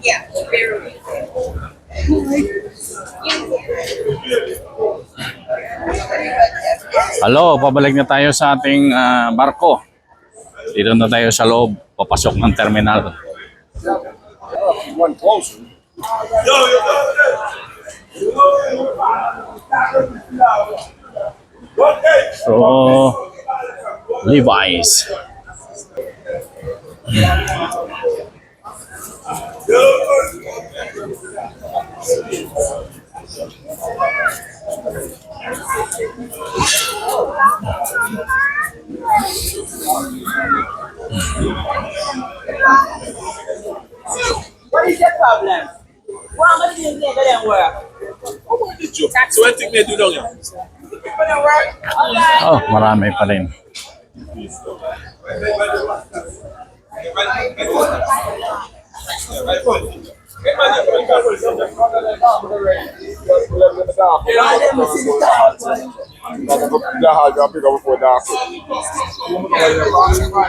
Yeah, very. Hello, pabalik na tayo sa ating barko. Dito na tayo sa loob, papasok ng terminal. One closer. So, Levi's. What is your problem? Why am I doing that? That didn't work. So what thing they do down here? It didn't work. Okay. Oh, marami pa rin.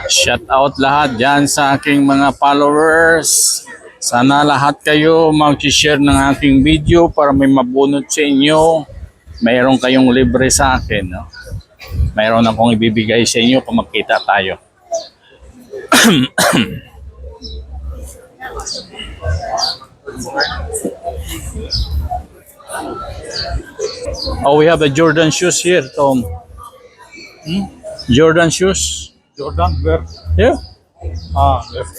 Shout out lahat dyan sa aking mga followers. Sana lahat kayo mag-share ng aking video para may mabunot sa inyo. Mayroon kayong libre sa akin. No? Mayroon akong ibibigay sa inyo kung magkita tayo. Oh, we have the Jordan shoes here, Tom. Jordan shoes. Jordan, where? Here. Yes.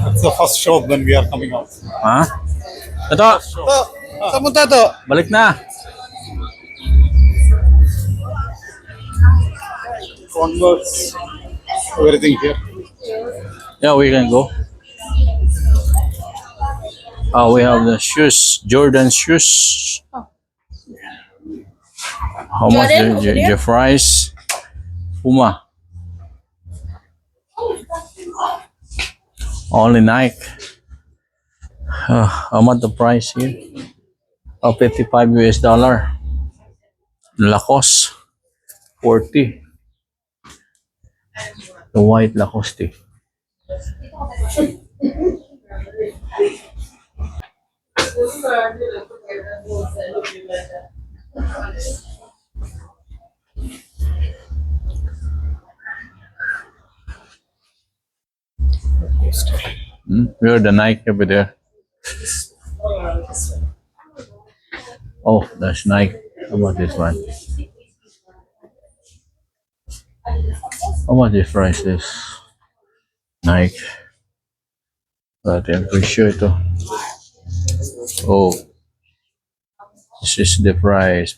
It's the first show when we are coming out. Ha? Ito. Saan punta to? Balik na. Converse, everything here. Yeah, we can go. Oh, we have the shoes, Jordan shoes. How much the price? Puma. Only Nike. How much the price here? Oh, $55 US. Lacoste, 40. The white Lacoste. Where the Nike over there? Oh, that's Nike. How about this one? How much this price is? Nike. But I'm pretty sure ito. Oh, this is the price.